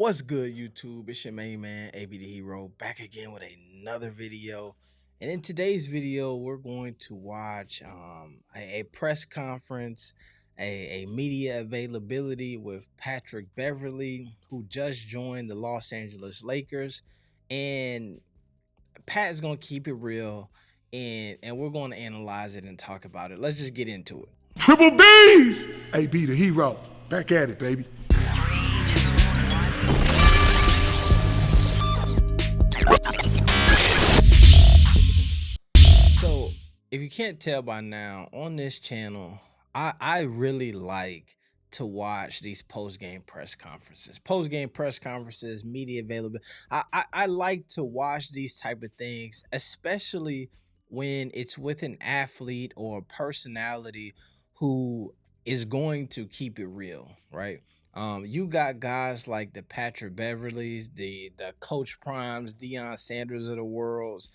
What's good, YouTube? It's your main man, AB the Hero, back again with another video. And in today's video, we're going to watch a press conference, a media availability with Patrick Beverley, who just joined the Los Angeles Lakers. And Pat's going to keep it real, and we're going to analyze it and talk about it. Let's just get into it. Triple B's! AB the Hero. Back at it, baby. So, if you can't tell by now, on this channel, I really like to watch these post-game press conferences. Post-game press conferences, media available. I like to watch these type of things, especially when it's with an athlete or a personality who is going to keep it real, right? You got guys like the Patrick Beverleys, the Coach Primes, Deion Sanders of the worlds.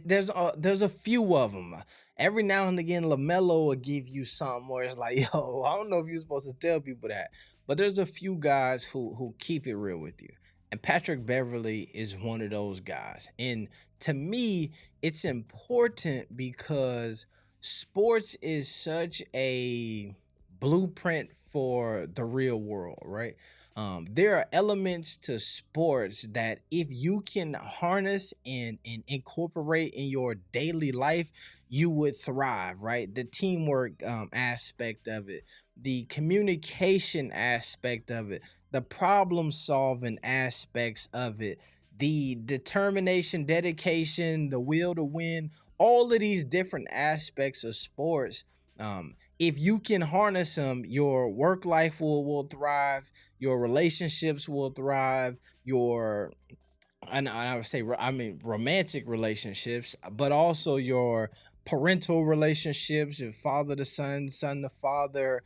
There's a few of them. Every now and again, LaMelo will give you something where it's like, yo, I don't know if you're supposed to tell people that, but there's a few guys who keep it real with you, and Patrick Beverley is one of those guys. And to me, it's important because sports is such a blueprint for the real world, right? There are elements to sports that if you can harness and incorporate in your daily life, you would thrive, right? The teamwork aspect of it, the communication aspect of it, the problem solving aspects of it, the determination, dedication, the will to win, all of these different aspects of sports. If you can harness them, your work life will thrive, your relationships will thrive, your and I would say I mean romantic relationships, but also your parental relationships, your father to son, son to father,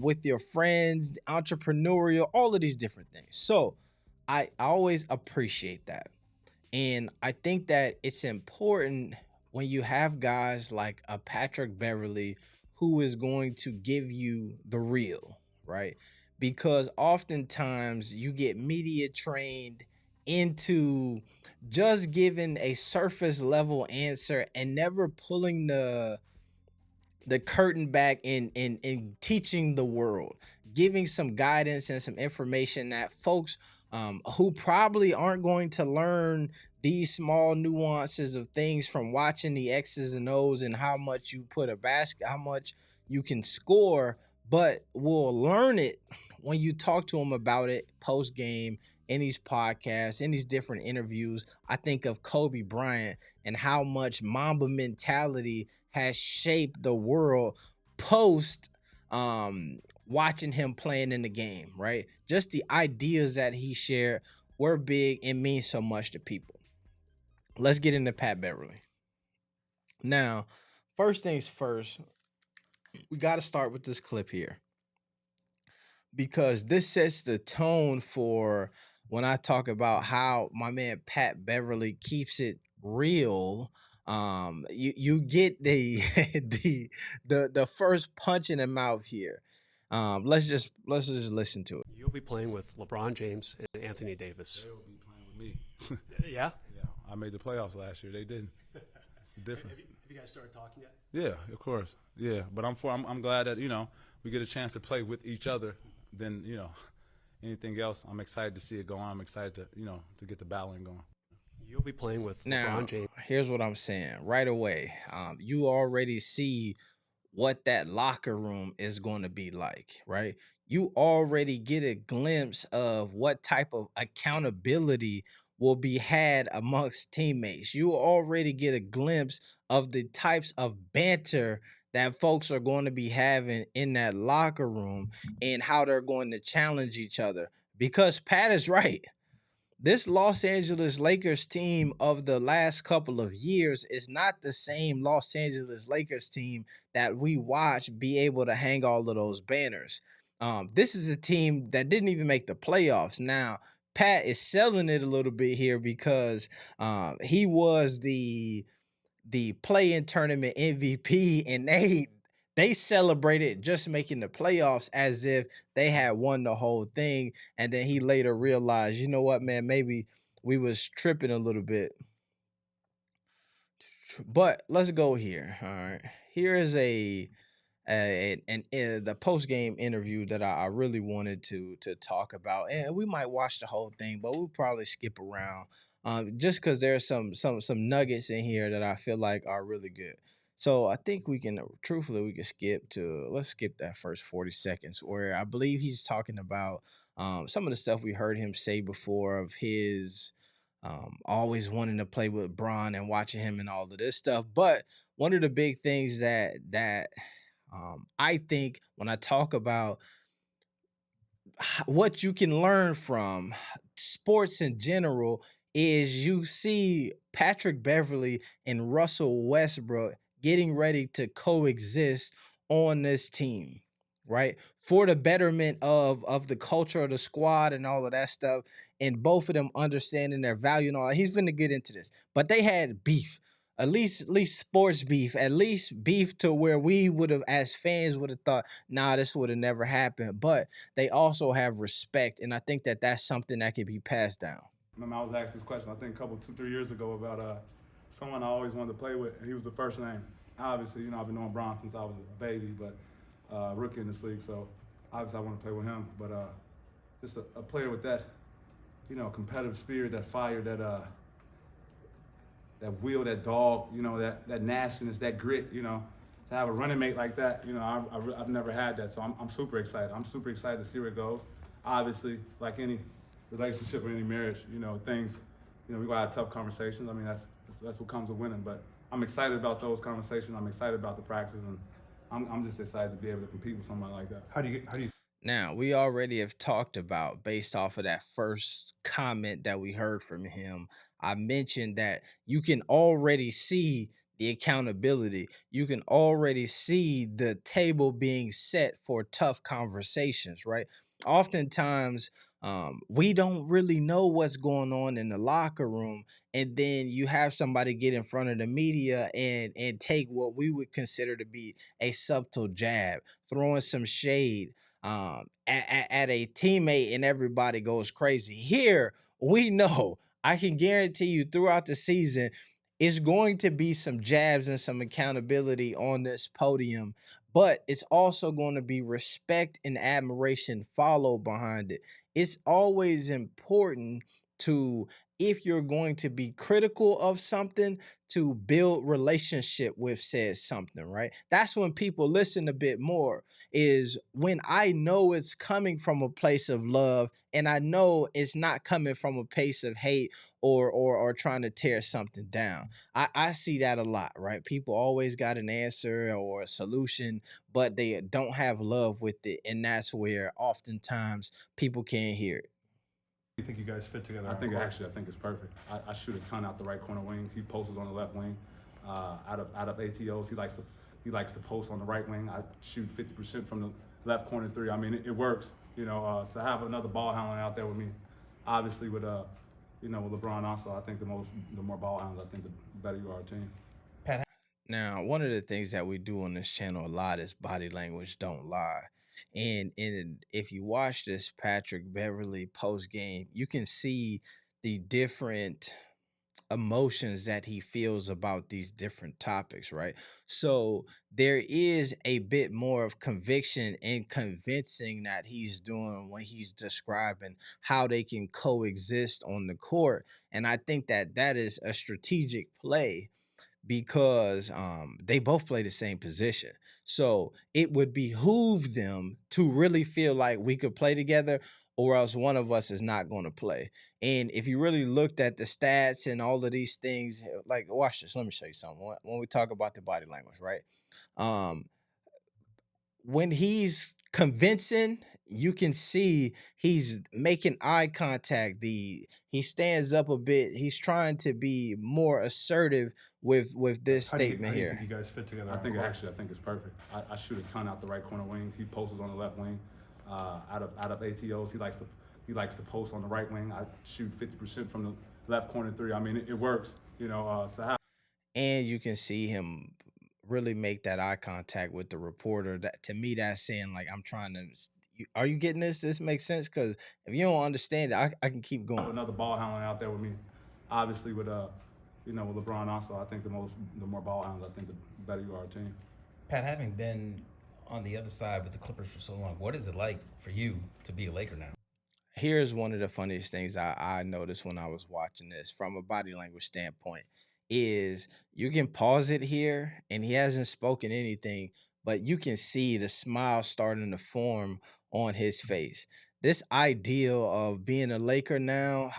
with your friends, entrepreneurial, all of these different things. So I always appreciate that. And I think that it's important when you have guys like a Patrick Beverley who is going to give you the real, right? Because oftentimes you get media trained into just giving a surface level answer and never pulling the curtain back in teaching the world, giving some guidance and some information that folks who probably aren't going to learn these small nuances of things from watching the X's and O's and how much you put a basket, how much you can score, but will learn it when you talk to them about it post game in these podcasts, in these different interviews. I think of Kobe Bryant and how much Mamba mentality has shaped the world post watching him playing in the game, right? Just the ideas that he shared were big and mean so much to people. Let's get into Pat Beverley. Now, first things first, we got to start with this clip here because this sets the tone for when I talk about how my man Pat Beverley keeps it real. You get the the first punch in the mouth here. Let's just listen to it. You'll be playing with LeBron James and Anthony Davis. They will be playing with me. Yeah? Yeah, I made the playoffs last year. They didn't. It's the difference. Have you guys started talking yet? Yeah, of course. Yeah, but I'm glad that we get a chance to play with each other. Then anything else, I'm excited to see it go on. I'm excited to get the battling going. You'll be playing with Now, LeBron James. here's what I'm saying right away. You already see what that locker room is going to be like, right? You already get a glimpse of what type of accountability will be had amongst teammates. You already get a glimpse of the types of banter that folks are going to be having in that locker room and how they're going to challenge each other. Because Pat is right. This Los Angeles Lakers team of the last couple of years is not the same Los Angeles Lakers team that we watch be able to hang all of those banners. This is a team that didn't even make the playoffs. Now, Pat is selling it a little bit here because he was the play-in tournament MVP, and They celebrated just making the playoffs as if they had won the whole thing, and then he later realized, you know what, man, maybe we was tripping a little bit. But let's go here. All right, here is the post game interview that I really wanted to talk about, and we might watch the whole thing, but we'll probably skip around, just because there's some nuggets in here that I feel like are really good. So I think we can, truthfully, we can let's skip that first 40 seconds where I believe he's talking about some of the stuff we heard him say before of his always wanting to play with Bron and watching him and all of this stuff. But one of the big things that I think when I talk about what you can learn from sports in general is you see Patrick Beverley and Russell Westbrook getting ready to coexist on this team, right? For the betterment of the culture of the squad and all of that stuff, and both of them understanding their value and all that. He's gonna get into this, but they had beef. At least sports beef, at least beef to where we would have, as fans, would have thought, nah, this would have never happened. But they also have respect, and I think that that's something that can be passed down. Remember, I was asked this question, I think a couple, 2, 3 years ago about someone I always wanted to play with. He was the first name. Obviously, I've been knowing Bron since I was a baby, but rookie in this league, so obviously I want to play with him. But just a player with that, competitive spirit, that fire, that will, that dog, that nastiness, that grit, to have a running mate like that, I've never had that. So I'm super excited. I'm super excited to see where it goes. Obviously, like any relationship or any marriage, things, we gotta have tough conversations. I mean, that's what comes with winning. But I'm excited about those conversations. I'm excited about the practice, and I'm just excited to be able to compete with someone like that. How do you Now, we already have talked about, based off of that first comment that we heard from him, I mentioned that you can already see the accountability. You can already see the table being set for tough conversations, right? Oftentimes, we don't really know what's going on in the locker room, and then you have somebody get in front of the media and take what we would consider to be a subtle jab, throwing some shade at a teammate, and everybody goes crazy. Here, we know, I can guarantee you throughout the season, it's going to be some jabs and some accountability on this podium, but it's also going to be respect and admiration followed behind it. It's always important to, if you're going to be critical of something, to build relationship with said something, right? That's when people listen a bit more, is when I know it's coming from a place of love, and I know it's not coming from a place of hate or trying to tear something down. I see that a lot, right? People always got an answer or a solution, but they don't have love with it, and that's where oftentimes people can't hear it. think you guys fit together? I think it's perfect. I shoot a ton out the right corner wing. He posts on the left wing. Out of ATOs, he likes to post on the right wing. I shoot 50% from the left corner three. I mean, it works. To have another ball handler out there with me, obviously with with LeBron also. I think the more ball handlers, I think the better you are a team. Now, one of the things that we do on this channel a lot is body language don't lie. And if you watch this Patrick Beverley post game, you can see the different emotions that he feels about these different topics, right? So there is a bit more of conviction and convincing that he's doing when he's describing how they can coexist on the court. And I think that that is a strategic play because they both play the same position. So it would behoove them to really feel like we could play together, or else one of us is not going to play. And if you really looked at the stats and all of these things, like watch this, let me show you something. When we talk about the body language, right? Um, when he's convincing, you can see he's making eye contact. He stands up a bit. He's trying to be more assertive with this statement How do you think here. you guys fit together? I think it's perfect. I shoot a ton out the right corner wing. He posts on the left wing. Out of ATOs, he likes to post on the right wing. I shoot 50% from the left corner three. I mean, it works. To have. And you can see him really make that eye contact with the reporter. That to me, that's saying like I'm trying to. Are you getting this? This makes sense because if you don't understand it, I can keep going. Another ball handler out there with me, obviously with with LeBron also. I think the more ball handlers, I think the better you are a team. Pat, having been on the other side with the Clippers for so long, what is it like for you to be a Laker now? Here's one of the funniest things I noticed when I was watching this from a body language standpoint is you can pause it here and he hasn't spoken anything, but you can see the smile starting to form on his face. This ideal of being a Laker now,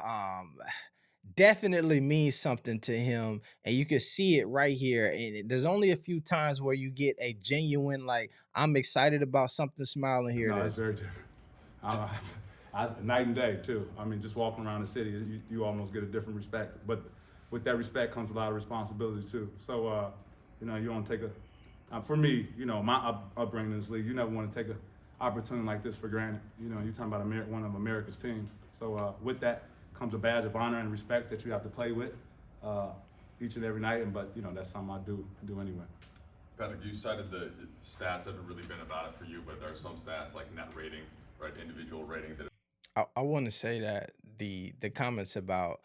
definitely means something to him, and you can see it right here. And there's only a few times where you get a genuine like I'm excited about something smiling here. No, It it's is. very different. Night and day too. I mean, just walking around the city, you almost get a different respect. But with that respect comes a lot of responsibility too. So, you don't take for me, my upbringing in this league, you never want to take an opportunity like this for granted. You're talking about one of America's teams. So with that comes a badge of honor and respect that you have to play with each and every night. But that's something I do anyway. Patrick, you cited the stats haven't really been about it for you, but there are some stats like net rating, right, individual ratings that. I want to say that the comments about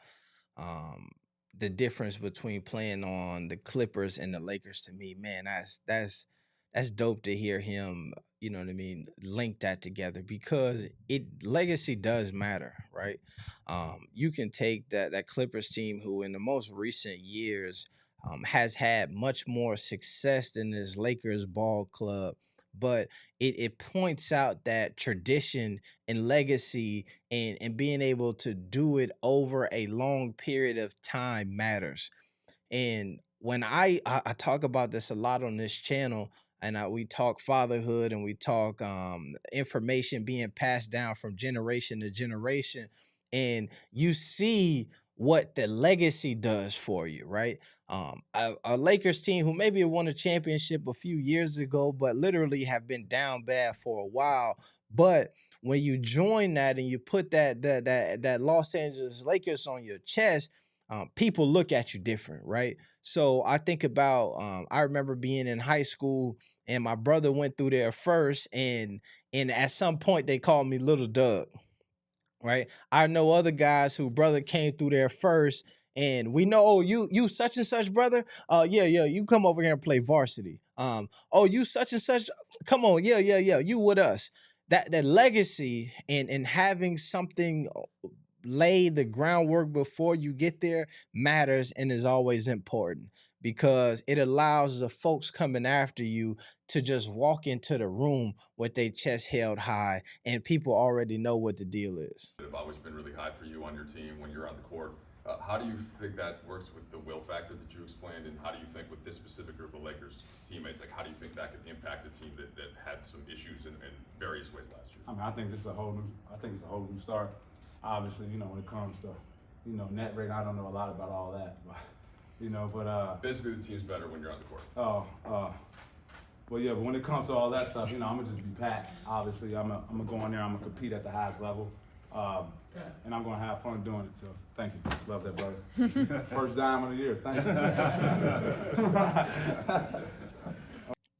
um, the difference between playing on the Clippers and the Lakers to me, man, that's dope to hear him. You know what I mean? Link that together because it legacy does matter, right? You can take that Clippers team who in the most recent years has had much more success than this Lakers ball club, but it points out that tradition and legacy and being able to do it over a long period of time matters. And when I talk about this a lot on this channel, and we talk fatherhood and we talk information being passed down from generation to generation, and you see what the legacy does for you, right? A Lakers team who maybe won a championship a few years ago, but literally have been down bad for a while. But when you join that and you put that Los Angeles Lakers on your chest, people look at you different, right? So I think about I remember being in high school and my brother went through there first, and at some point they called me Little Doug, right? I know other guys who brother came through there first, and we know, oh, you such and such brother. Yeah, you come over here and play varsity. Oh, you such and such, come on, yeah, you with us. That legacy and having something lay the groundwork before you get there matters and is always important because it allows the folks coming after you to just walk into the room with their chest held high and people already know what the deal is. Have always been really high for you on your team when you're on the court. How do you think that works with the will factor that you explained, and how do you think with this specific group of Lakers teammates, like how do you think that could impact a team that had some issues in various ways last year? I mean, I think it's a whole new start. Obviously, when it comes to, net rate, I don't know a lot about all that, but Basically, the team's better when you're on the court. Well, yeah, but when it comes to all that stuff, I'm gonna just be Pat. Obviously, I'm gonna go in there, I'm gonna compete at the highest level, and I'm gonna have fun doing it. So, thank you, love that, brother. First dime of the year, thank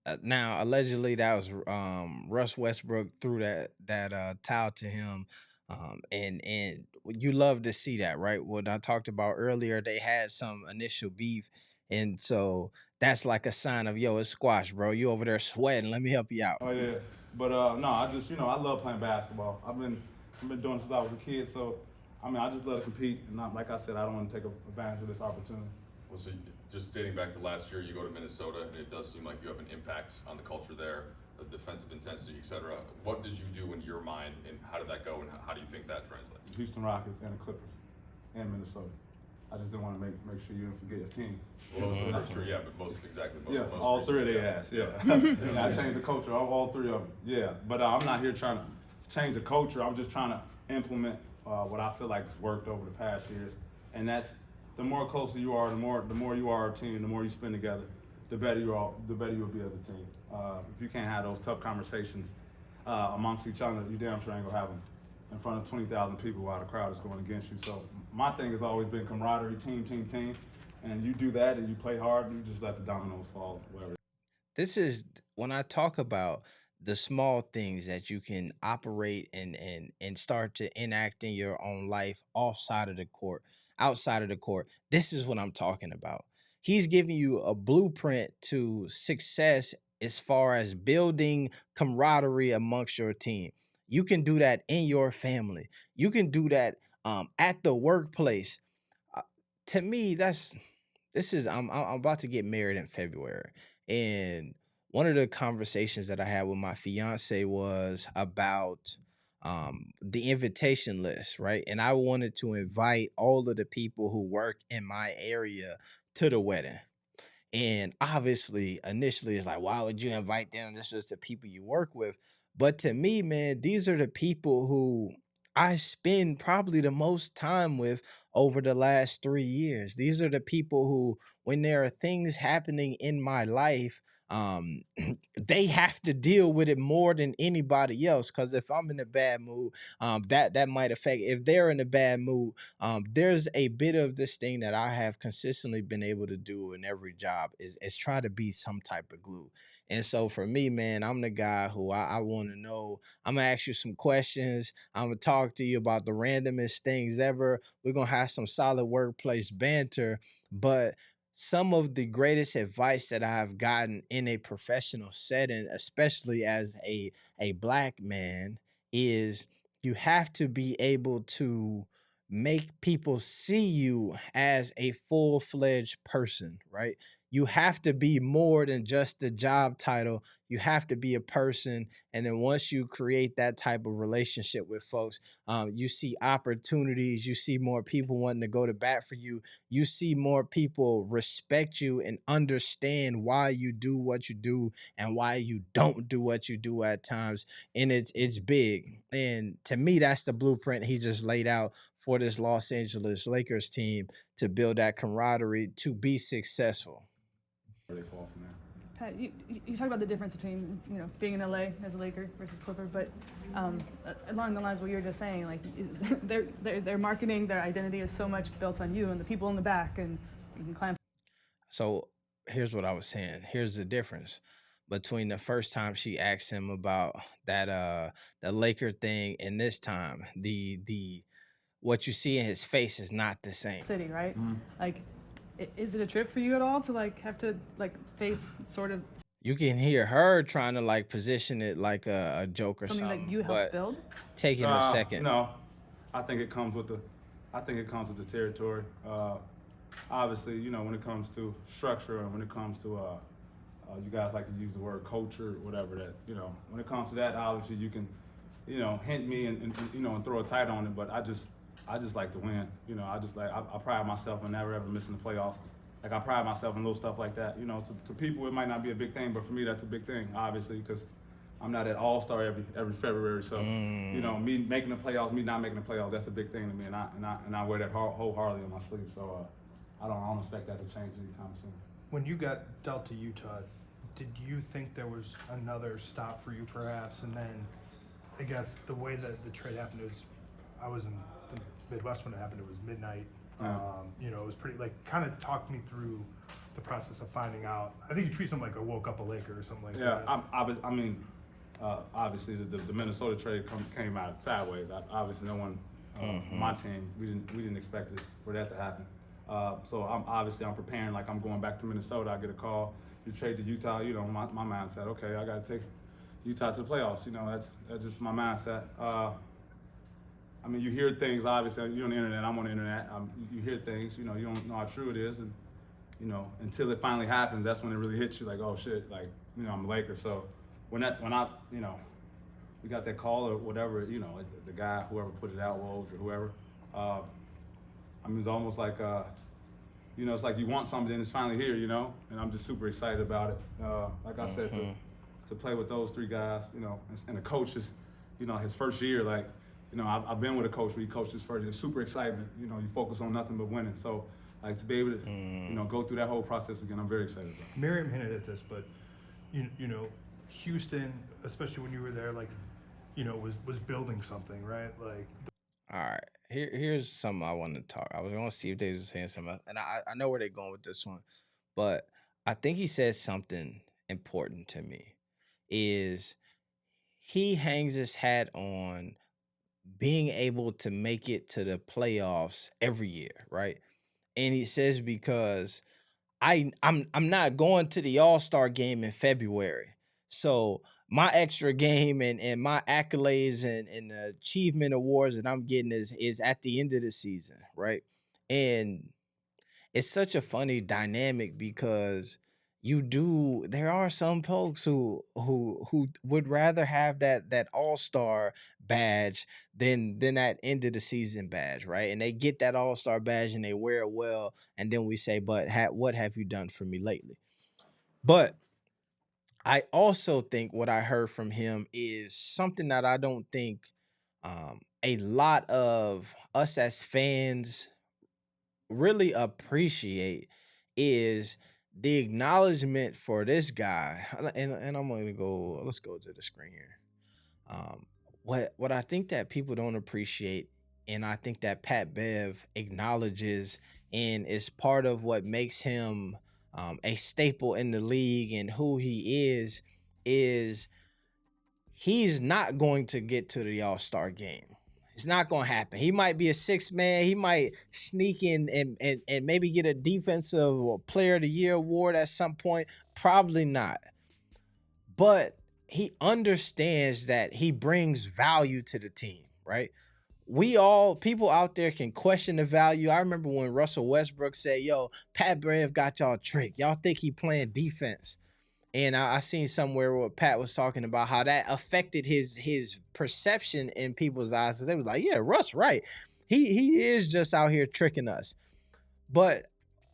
you. Now, allegedly, that was Russ Westbrook threw that towel to him, and you love to see that, right? What I talked about earlier, they had some initial beef, and so that's like a sign of yo, it's squash, bro. You over there sweating? Let me help you out. Oh yeah, but no, I just I love playing basketball. I've been doing it since I was a kid, so I mean I just love to compete, and like I said, I don't want to take advantage of this opportunity. Well, so just dating back to last year, you go to Minnesota, and it does seem like you have an impact on the culture there, the defensive intensity, etc. What did you do in your mind, and how did that go, and how do you think that translates? Houston Rockets and the Clippers, and Minnesota. I just didn't want to make sure you didn't forget your team. Well, those are for sure, yeah, but most All three of their ass, yeah. Yeah, I changed the culture, all three of them, yeah. But I'm not here trying to change the culture. I'm just trying to implement what I feel like has worked over the past years, and that's the more closer you are, the more you are a team, the more you spend together, the better you'll be as a team. If you can't have those tough conversations amongst each other, you damn sure ain't gonna have them in front of 20,000 people while the crowd is going against you. So my thing has always been camaraderie, team, and you do that and you play hard and you just let the dominoes fall, whatever. this is when I talk about the small things that you can operate and start to enact in your own life offside of the court, outside of the court. This is what I'm talking about. He's giving you a blueprint to success as far as building camaraderie amongst your team. You can do that in your family. You can do that at the workplace. Uh, to me, that's this is I'm about to get married in February, and one of the conversations that I had with my fiance was about the invitation list, right? And I wanted to invite all of the people who work in my area to the wedding. And obviously, initially, it's like, why would you invite them? This is the people you work with. But to me, man, these are the people who I spend probably the most time with over the last 3 years. These are the people who, when there are things happening in my life, um, they have to deal with it more than anybody else. Because if I'm in a bad mood, that might affect. If they're in a bad mood, there's a bit of this thing that I have consistently been able to do in every job is try to be some type of glue. And so for me, man, I'm the guy who I want to know. I'm gonna ask you some questions. I'm gonna talk to you about the randomest things ever. We're gonna have some solid workplace banter, but some of the greatest advice that I've gotten in a professional setting, especially as a black man, is you have to be able to make people see you as a full-fledged person, right? You have to be more than just the job title. You have to be a person. And then once you create that type of relationship with folks, you see opportunities. You see more people wanting to go to bat for you. You see more people respect you and understand why you do what you do and why you don't do what you do at times. And it's big. And to me, that's the blueprint he just laid out for this Los Angeles Lakers team to build that camaraderie to be successful. Where they fall from there. Pat, you talk about the difference between being in LA as a Laker versus Clipper, but along the lines of what you were just saying, like their marketing, their identity is so much built on you and the people in the back, and you can climb. So here's what I was saying. Here's the difference between the first time she asked him about that the Laker thing and this time. The what you see in his face is not the same. City, right? Like, is it a trip for you at all to have to face sort of You can hear her trying to position it like a joke or something something. that you helped but build? Take him a second. No, I think it comes with the territory. Obviously, when it comes to structure and when it comes to you guys like to use the word culture, whatever that when it comes to that, obviously you can hint me and throw a title on it. But I just like to win. I pride myself in never ever missing the playoffs. Like I pride myself in little stuff like that. To people it might not be a big thing, but for me that's a big thing, obviously, because I'm not at All-Star every February. So me making the playoffs, me not making the playoffs, that's a big thing to me, and I wear that wholeheartedly on my sleeve. So I don't expect that to change anytime soon. When you got dealt to Utah, did you think there was another stop for you perhaps? And then I guess the way that the trade happened is, I was in the Midwest when it happened. It was midnight. Yeah. It was pretty, kind of talk me through the process of finding out. I think you treat something like I woke up a Laker or something like that. Yeah, obviously the Minnesota trade came out sideways. Obviously no one on my team, we didn't expect it for that to happen. So I'm preparing like I'm going back to Minnesota. I get a call, you trade to Utah. My mindset. Okay, I got to take Utah to the playoffs. That's just my mindset. You hear things. Obviously, you're on the internet. I'm on the internet. You hear things. You don't know how true it is, and until it finally happens, that's when it really hits you. Like, oh shit. Like, I'm a Laker. So when we got that call or whatever. The guy, whoever put it out, Woj or whoever. It's almost like it's like you want something and it's finally here. And I'm just super excited about it. Like I said, to play with those three guys. And the coaches. His first year, like. I've been with a coach where he coached his first year. Super excitement. You focus on nothing but winning. So, to be able to, go through that whole process again, I'm very excited about it. Miriam hinted at this, but Houston, especially when you were there, was building something, right? All right. Here's something I want to talk. I was going to see if they were saying something else, and I know where they're going with this one, but I think he said something important to me is he hangs his hat on being able to make it to the playoffs every year, right? And he says because I'm not going to the All-Star game in February. So my extra game and my accolades and the achievement awards that I'm getting is at the end of the season, right? And it's such a funny dynamic because there are some folks who would rather have that all-star badge than that end of the season badge, right? And they get that all-star badge and they wear it well, and then we say, but what have you done for me lately? But I also think what I heard from him is something that I don't think a lot of us as fans really appreciate is the acknowledgement for this guy. And I'm gonna go, let's go to the screen here. What I think that people don't appreciate, and I think that Pat Bev acknowledges and is part of what makes him a staple in the league and who he is he's not going to get to the All-Star game. It's not going to happen. He might be a sixth man. He might sneak in and maybe get a defensive or player of the year award at some point. Probably not. But he understands that he brings value to the team, right? People out there can question the value. I remember when Russell Westbrook said, yo, Pat Bev got y'all tricked. Y'all think he playing defense. And I seen somewhere where Pat was talking about how that affected his perception in people's eyes. They was like, yeah, Russ, right. He is just out here tricking us. But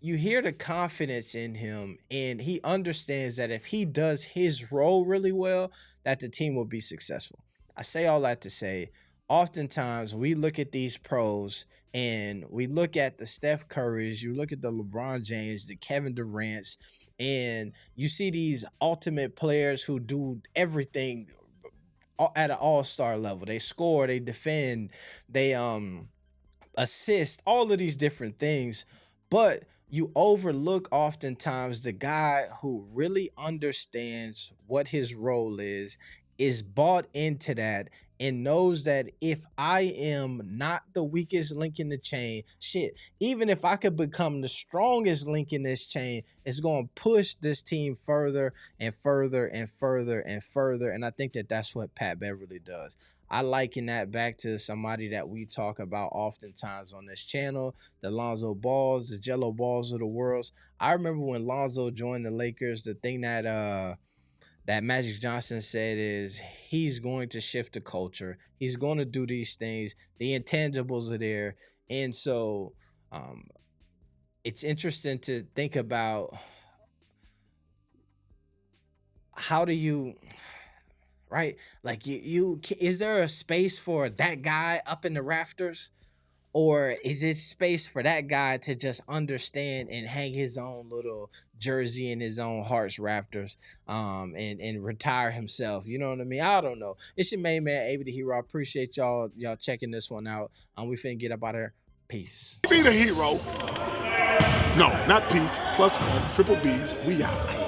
you hear the confidence in him, and he understands that if he does his role really well, that the team will be successful. I say all that to say, oftentimes we look at these pros and we look at the Steph Currys, you look at the LeBron James, the Kevin Durant's, and you see these ultimate players who do everything at an all-star level. They score, they defend, they assist, all of these different things. But you overlook oftentimes the guy who really understands what his role is bought into that, and knows that if I am not the weakest link in the chain, shit, even if I could become the strongest link in this chain, it's going to push this team further and further and further and further. And I think that that's what Pat Beverley does. I liken that back to somebody that we talk about oftentimes on this channel, the Lonzo Balls, the Jello Balls of the world. I remember when Lonzo joined the Lakers, the thing that Magic Johnson said is he's going to shift the culture. He's going to do these things. The intangibles are there. And so it's interesting to think about how do you, right? Like is there a space for that guy up in the rafters? Or is it space for that guy to just understand and hang his own little jersey in his own Hearts Raptors and retire himself? You know what I mean? I don't know. It's your main man, AB the Hero. I appreciate y'all checking this one out. We finna get up out of here. Peace. Be the hero. No, not peace. +1, triple B's. We out.